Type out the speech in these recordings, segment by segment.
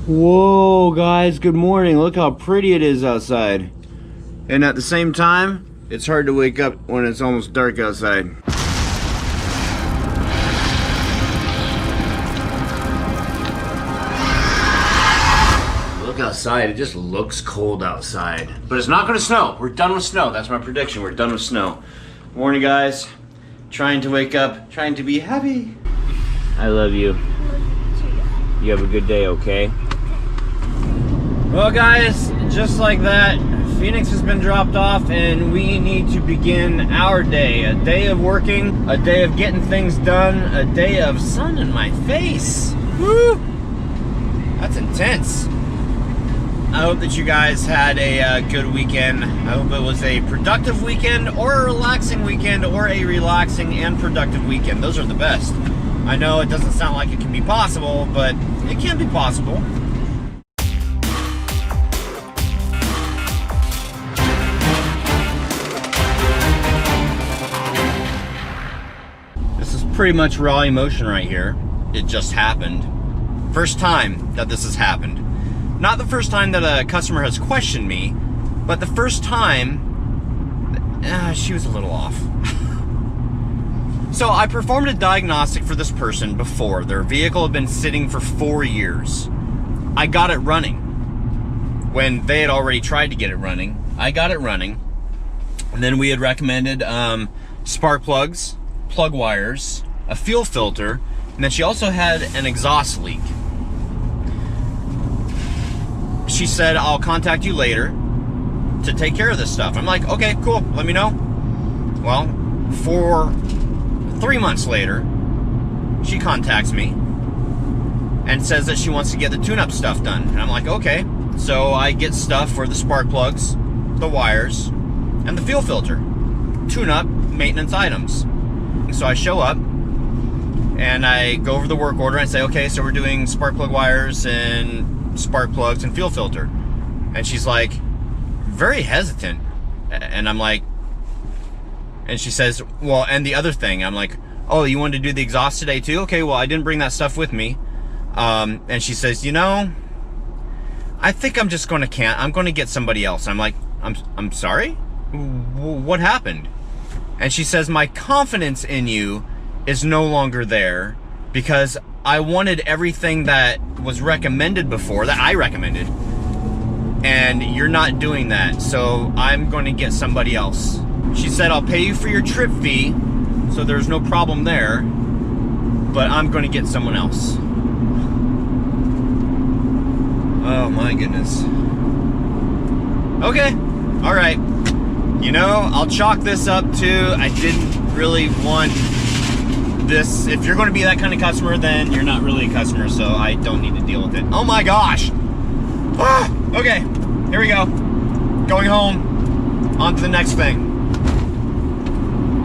Whoa, guys, good morning. Look how pretty it is outside. And at the same time, it's hard to wake up when it's almost dark outside. Look outside, it just looks cold outside. But it's not gonna snow. We're done with snow. That's my prediction. We're done with snow. Morning, guys. Trying to wake up, trying to be happy. I love you. You have a good day, okay? Well, guys, just like that, Phoenix has been dropped off and we need to begin our day. A day of working, a day of getting things done, a day of sun in my face. Woo! That's intense. I hope that you guys had a good weekend. I hope it was a productive weekend or a relaxing weekend or a relaxing and productive weekend. Those are the best. I know it doesn't sound like it can be possible, but it can be possible. This is pretty much raw emotion right here. It just happened. First time that this has happened. Not the first time that a customer has questioned me, but the first time she was a little off. So I performed a diagnostic for this person before. Their vehicle had been sitting for 4 years. I got it running. When they had already tried to get it running, I got it running. And then we had recommended spark plugs, plug wires, a fuel filter, and then she also had an exhaust leak. She said, I'll contact you later to take care of this stuff. I'm like, okay, cool, let me know. Well, for 3 months later, she contacts me and says that she wants to get the tune-up stuff done. And I'm like, okay. So I get stuff for the spark plugs, the wires, and the fuel filter. Tune-up maintenance items. And so I show up and I go over the work order and say, okay, so we're doing spark plug wires and spark plugs and fuel filter. And she's like, very hesitant. And I'm like, and she says, well, and the other thing. I'm like, oh, you wanted to do the exhaust today too? Okay, well, I didn't bring that stuff with me. And she says, you know, I think I'm just going to I'm going to get somebody else. I'm like, I'm sorry? What happened? And she says, my confidence in you is no longer there because I wanted everything that was recommended before, that I recommended, and you're not doing that, so I'm going to get somebody else. She said, I'll pay you for your trip fee, so there's no problem there, but I'm going to get someone else. Oh my goodness. Okay, all right. You know, I'll chalk this up to I didn't really want this. If you're going to be that kind of customer, then you're not really a customer, so I don't need to deal with it. Oh my gosh. Okay, here we go. Going home. On to the next thing.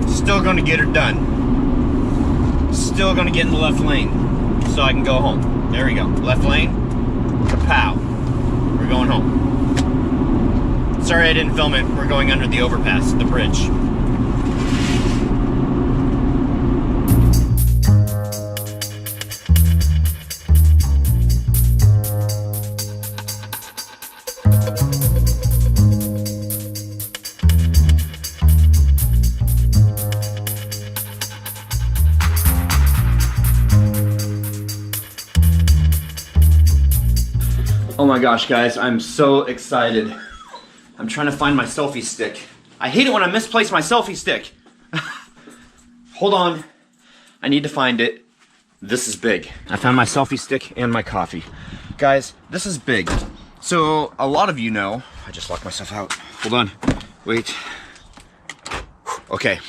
Still going to get her done. Still going to get in the left lane so I can go home. There we go. Left lane. Kapow. We're going home. Sorry I didn't film it. We're going under the overpass, the bridge. Oh my gosh, guys, I'm so excited. I'm trying to find my selfie stick. I hate it when I misplace my selfie stick. Hold on. I need to find it. This is big. I found my selfie stick and my coffee. Guys, this is big. So, a lot of you know, I just locked myself out. Hold on. Wait. Okay.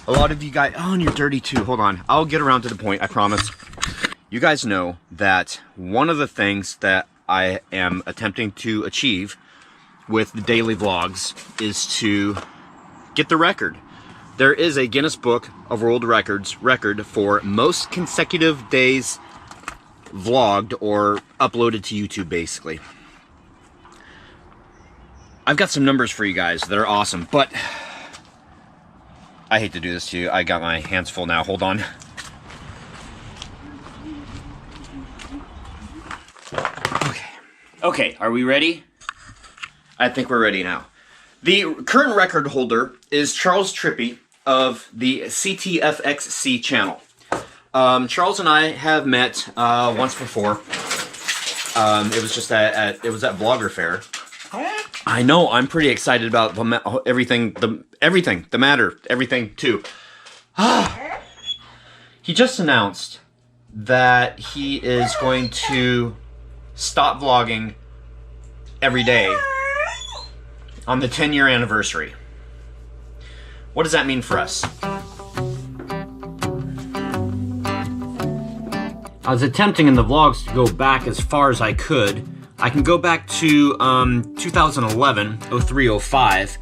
A lot of you guys, oh, and you're dirty too. Hold on. I'll get around to the point, I promise. You guys know that one of the things that I am attempting to achieve with the daily vlogs is to get the record. There is a Guinness Book of World Records record for most consecutive days vlogged or uploaded to YouTube, basically. I've got some numbers for you guys that are awesome, but I hate to do this to you. I got my hands full now. Hold on. Okay, are we ready? I think we're ready now. The current record holder is Charles Trippy of the CTFXC channel. Charles and I have met once before. It was just at Vlogger Fair. I know, I'm pretty excited about everything too. He just announced that he is going to stop vlogging every day on the 10-year anniversary. What does that mean for us? I was attempting in the vlogs to go back as far as I could. I can go back to 2011, 03, 05,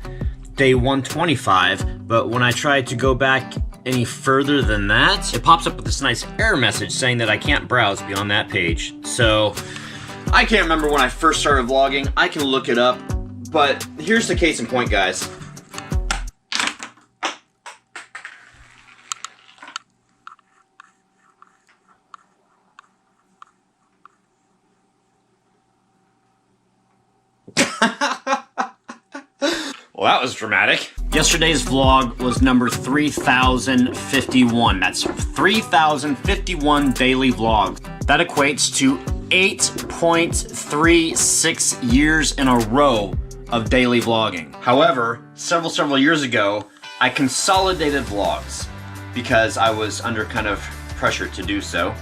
day 125, but when I tried to go back any further than that, it pops up with this nice error message saying that I can't browse beyond that page. So, I can't remember when I first started vlogging. I can look it up, but here's the case in point, guys. Well, that was dramatic. Yesterday's vlog was number 3051. That's 3051 daily vlogs. That equates to 8.36 years in a row of daily vlogging. However, several years ago, I consolidated vlogs because I was under kind of pressure to do so.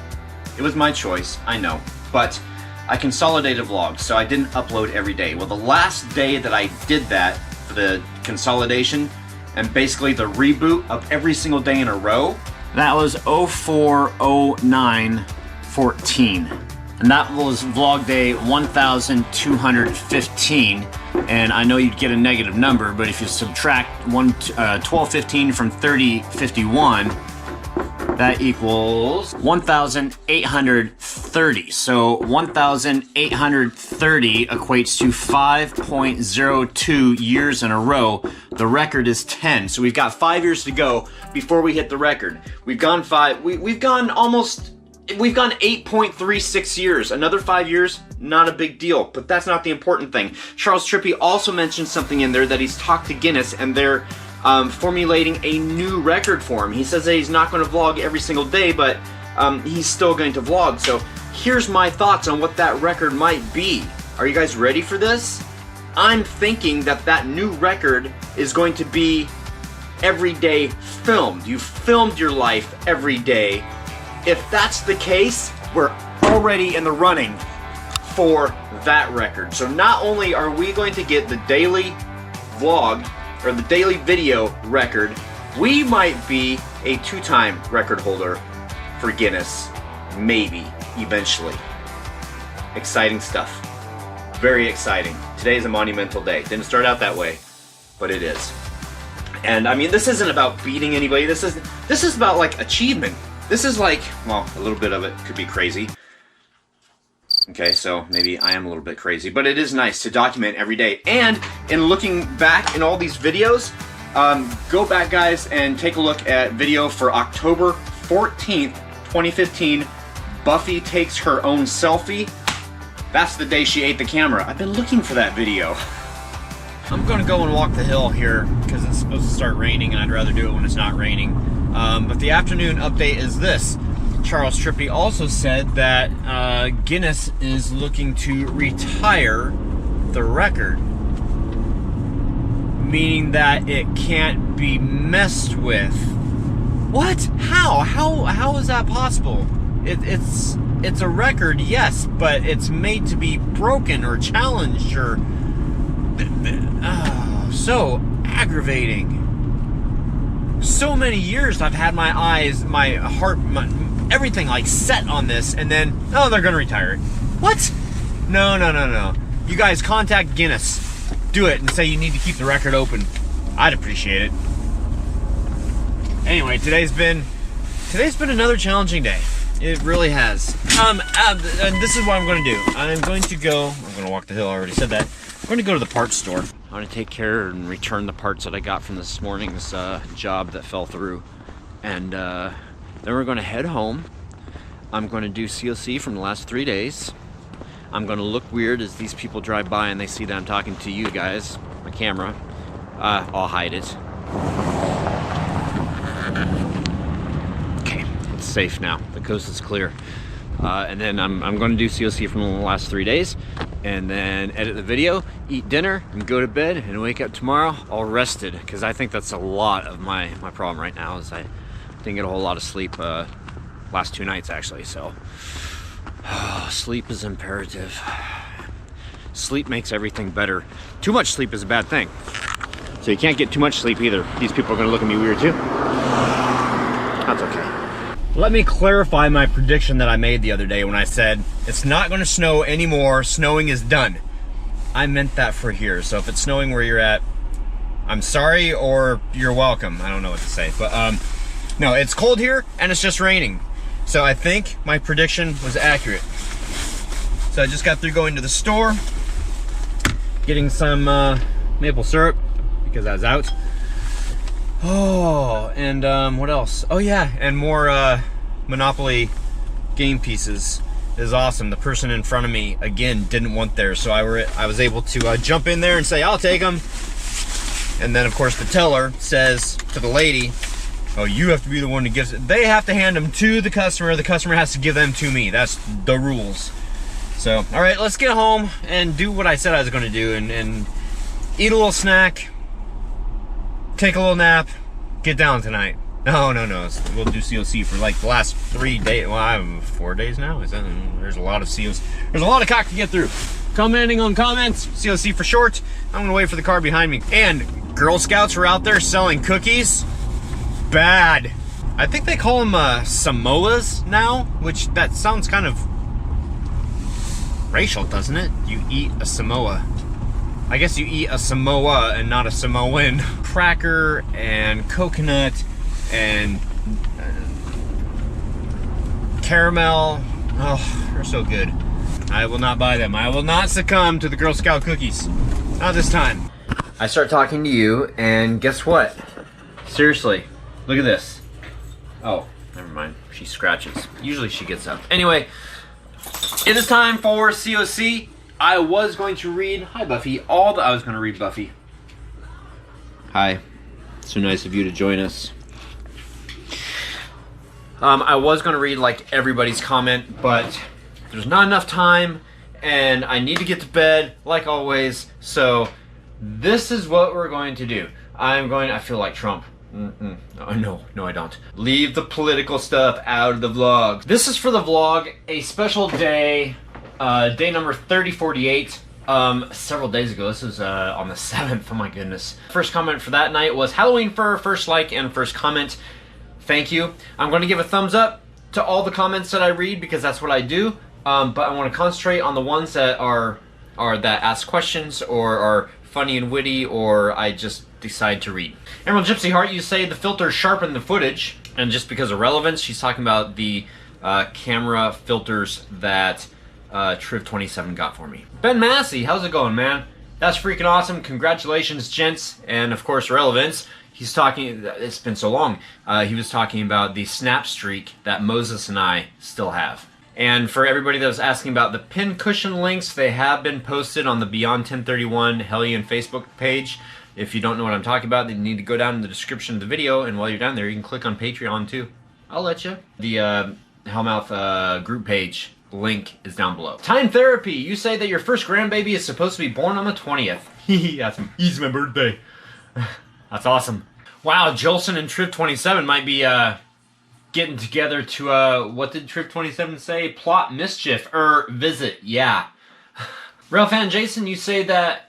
It was my choice, I know, but I consolidated vlogs, so I didn't upload every day. Well, the last day that I did that, for the consolidation and basically the reboot of every single day in a row, that was 040914, and that was vlog day 1215. And I know you'd get a negative number, but if you subtract 1215 from 3051, that equals 1,830. So 1,830 equates to 5.02 years in a row. The record is 10. So we've got 5 years to go before we hit the record. We've gone 8.36 years. Another 5 years, not a big deal, but that's not the important thing. Charles Trippy also mentioned something in there that he's talked to Guinness and they're formulating a new record for him. He says that he's not going to vlog every single day, but he's still going to vlog. So here's my thoughts on what that record might be. Are you guys ready for this? I'm thinking that that new record is going to be every day filmed. You filmed your life every day. If that's the case, we're already in the running for that record. So not only are we going to get the daily vlog or the daily video record, we might be a 2-time record holder for Guinness, maybe, eventually. Exciting stuff. Very exciting. Today is a monumental day. Didn't start out that way, but it is. And I mean, this isn't about beating anybody. This is about like achievement. This is like, well, a little bit of it could be crazy. Okay, so maybe I am a little bit crazy, but it is nice to document every day. And in looking back in all these videos, go back, guys, and take a look at video for October 14th, 2015. Buffy takes her own selfie. That's the day she ate the camera. I've been looking for that video. I'm gonna go and walk the hill here because it's supposed to start raining and I'd rather do it when it's not raining. But the afternoon update is this. Charles Trippy also said that Guinness is looking to retire the record, meaning that it can't be messed with. What? How is that possible? It's a record, yes, but it's made to be broken or challenged or so aggravating. So many years I've had my eyes, my heart, everything like set on this, and then, oh, they're gonna retire it. What? No. You guys contact Guinness. Do it and say you need to keep the record open. I'd appreciate it. Anyway, today's been another challenging day. It really has. And this is what I'm gonna do. I'm gonna walk the hill, I already said that. I'm gonna go to the parts store. I'm gonna take care and return the parts that I got from this morning's job that fell through. And then we're gonna head home. I'm gonna do COC from the last 3 days. I'm gonna look weird as these people drive by and they see that I'm talking to you guys, my camera. I'll hide it. Okay, it's safe now. The coast is clear. And then I'm going to do COC from the last 3 days, and then edit the video, eat dinner, and go to bed, and wake up tomorrow all rested, because I think that's a lot of my problem right now, is I didn't get a whole lot of sleep last 2 nights, actually, so sleep is imperative. Sleep makes everything better. Too much sleep is a bad thing, so you can't get too much sleep either. These people are going to look at me weird too. That's okay. Let me clarify my prediction that I made the other day when I said it's not going to snow anymore, snowing is done. I meant that for here, so if it's snowing where you're at, I'm sorry or you're welcome. I don't know what to say, but no, it's cold here and it's just raining. So I think my prediction was accurate. So I just got through going to the store, getting some maple syrup because I was out. Oh, and what else? Oh yeah, and more Monopoly game pieces. It is awesome. The person in front of me, again, didn't want theirs, so I was able to jump in there and say, I'll take them. And then, of course, the teller says to the lady, oh, you have to be the one to give it. They have to hand them to the customer has to give them to me. That's the rules. So, all right, let's get home and do what I said I was going to do, and eat a little snack, take a little nap, get down tonight. No. We'll do COC for like the last 3 days. Well, I have 4 days now. There's a lot of COC. There's a lot of cock to get through. Commenting on comments, COC for short. I'm gonna wait for the car behind me. And Girl Scouts are out there selling cookies. Bad. I think they call them Samoas now, which that sounds kind of racial, doesn't it? You eat a Samoa. I guess you eat a Samoa and not a Samoan. Cracker and coconut and caramel. Oh, they're so good. I will not buy them. I will not succumb to the Girl Scout cookies. Not this time. I start talking to you, and guess what? Seriously, look at this. Oh, never mind. She scratches. Usually she gets up. Anyway, it is time for COC. I was going to read, hi Buffy, I was going to read Buffy. Hi, so nice of you to join us. I was going to read like everybody's comment, but there's not enough time, and I need to get to bed, like always, so this is what we're going to do. I feel like Trump. No, I don't. Leave the political stuff out of the vlog. This is for the vlog, a special day. Day number 3048, several days ago. This was on the 7th, oh my goodness. First comment for that night was Halloween fur, first like and first comment. Thank you. I'm going to give a thumbs up to all the comments that I read because that's what I do, but I want to concentrate on the ones that are that ask questions or are funny and witty, or I just decide to read. Emerald Gypsy Heart, you say the filters sharpen the footage, and just because of relevance, she's talking about the camera filters that Triv27 got for me. Ben Massey, how's it going, man? That's freaking awesome. Congratulations, gents. And of course, relevance. He's talking, it's been so long. He was talking about the snap streak that Moses and I still have. And for everybody that was asking about the pin cushion links, they have been posted on the Beyond 1031 Hellion Facebook page. If you don't know what I'm talking about, then you need to go down in the description of the video, and while you're down there, you can click on Patreon too. I'll let you. The Hellmouth group page link is down below. Time Therapy, you say that your first grandbaby is supposed to be born on the 20th. It's my birthday. That's awesome. Wow, Jolson and Triv27 might be getting together to, what did Triv27 say? Plot mischief, visit, yeah. Railfan Jason, you say that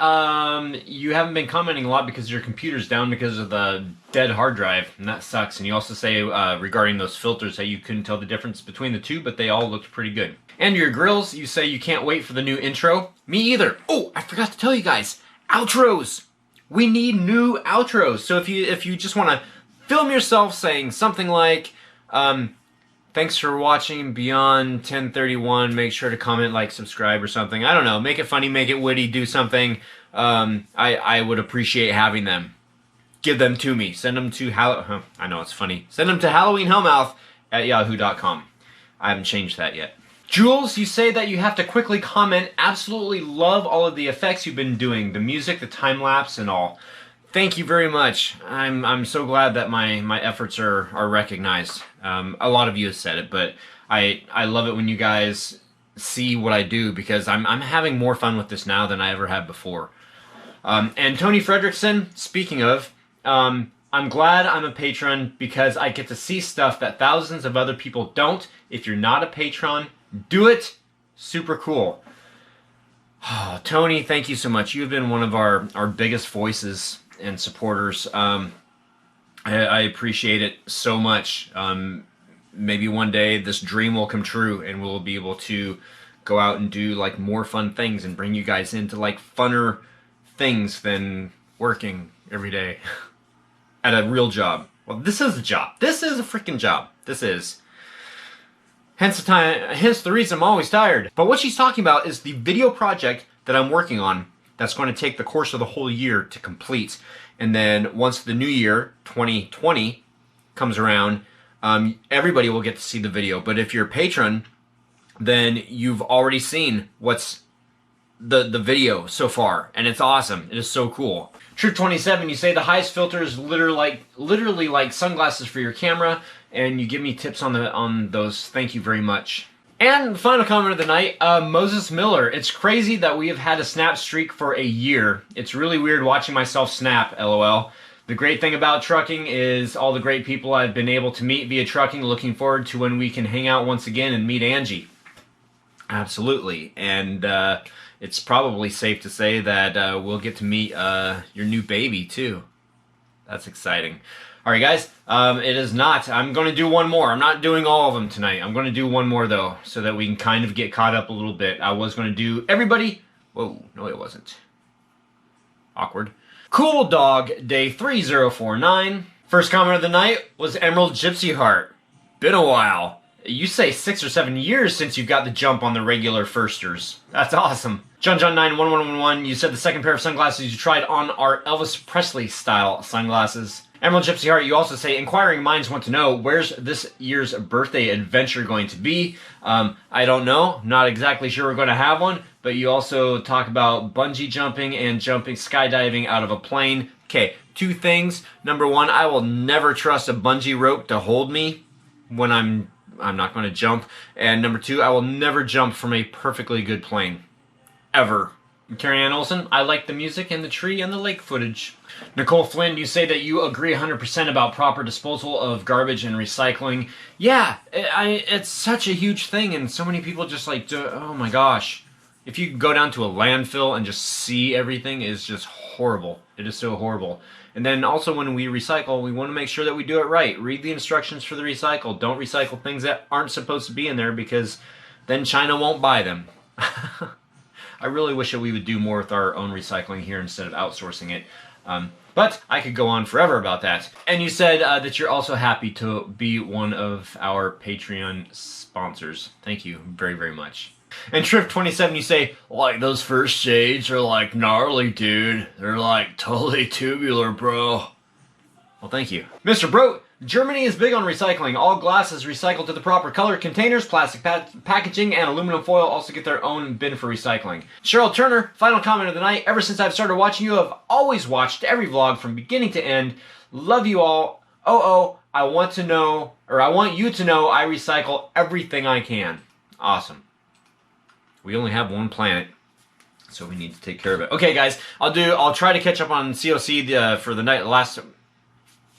you haven't been commenting a lot because your computer's down because of the dead hard drive, and that sucks. And you also say regarding those filters that you couldn't tell the difference between the two, but they all looked pretty good. And your grills, you say you can't wait for the new intro. Me either. Oh, I forgot to tell you guys, outros. We need new outros. So if you just want to film yourself saying something like, thanks for watching Beyond 1031. Make sure to comment, like, subscribe, or something. I don't know. Make it funny, make it witty, do something. I would appreciate having them. Give them to me. Send them to I know it's funny. Send them to HalloweenHellmouth at yahoo.com. I haven't changed that yet. Jules, you say that you have to quickly comment. Absolutely love all of the effects you've been doing. The music, the time-lapse, and all. Thank you very much. I'm so glad that my efforts are recognized. A lot of you have said it, but I love it when you guys see what I do, because I'm having more fun with this now than I ever have before. And Tony Fredrickson, speaking of, I'm glad I'm a patron because I get to see stuff that thousands of other people don't. If you're not a patron, do it. Super cool. Oh, Tony, thank you so much. You've been one of our biggest voices and supporters. I appreciate it so much. Maybe one day this dream will come true and we'll be able to go out and do like more fun things and bring you guys into like funner things than working every day at a real job. Well, this is a job. This is a freaking job. This is. Hence the reason I'm always tired. But what she's talking about is the video project that I'm working on that's going to take the course of the whole year to complete. And then once the new year, 2020, comes around, everybody will get to see the video. But if you're a patron, then you've already seen what's the video so far. And it's awesome. It is so cool. Trip27, you say the highest filter is literally like sunglasses for your camera, and you give me tips on those. Thank you very much. And the final comment of the night, Moses Miller. It's crazy that we have had a snap streak for a year. It's really weird watching myself snap, LOL. The great thing about trucking is all the great people I've been able to meet via trucking. Looking forward to when we can hang out once again and meet Angie. Absolutely. And it's probably safe to say that we'll get to meet your new baby too. That's exciting. All right, guys, it is not. I'm going to do one more. I'm not doing all of them tonight. I'm going to do one more, though, so that we can kind of get caught up a little bit. I was going to do everybody. Whoa, no, it wasn't. Awkward. Cool Dog Day 3049. First comment of the night was Emerald Gypsy Heart. Been a while. You say 6 or 7 years since you got the jump on the regular firsters. That's awesome. John91111, you said the second pair of sunglasses you tried on are Elvis Presley style sunglasses. Emerald Gypsy Heart, you also say, inquiring minds want to know, where's this year's birthday adventure going to be? I don't know. Not exactly sure we're going to have one, but you also talk about bungee jumping and skydiving out of a plane. Okay, 2 things. Number 1, I will never trust a bungee rope to hold me when I'm not going to jump. And number 2, I will never jump from a perfectly good plane. Ever. Carrie Ann Olsen, I like the music and the tree and the lake footage. Nicole Flynn, you say that you agree 100% about proper disposal of garbage and recycling. Yeah, it's such a huge thing, and so many people just like, oh my gosh. If you go down to a landfill and just see everything, it's just horrible. It is so horrible. And then also when we recycle, we want to make sure that we do it right. Read the instructions for the recycle. Don't recycle things that aren't supposed to be in there, because then China won't buy them. I really wish that we would do more with our own recycling here instead of outsourcing it. But I could go on forever about that. And you said that you're also happy to be one of our Patreon sponsors. Thank you very, very much. And Trip27, you say, like, those first shades are like gnarly, dude. They're like totally tubular, bro. Well, thank you. Mr. Bro, Germany is big on recycling. All glass is recycled to the proper color. Containers, plastic packaging, and aluminum foil also get their own bin for recycling. Cheryl Turner, final comment of the night. Ever since I've started watching you, I've always watched every vlog from beginning to end. Love you all. I want you to know I recycle everything I can. Awesome. We only have one planet, so we need to take care of it. Okay, guys, I'll try to catch up on COC for the night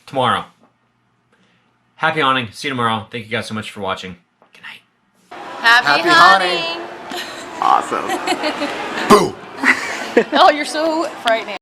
tomorrow. Happy haunting. See you tomorrow. Thank you guys so much for watching. Good night. Happy haunting. Awesome. Oh, you're so frightening.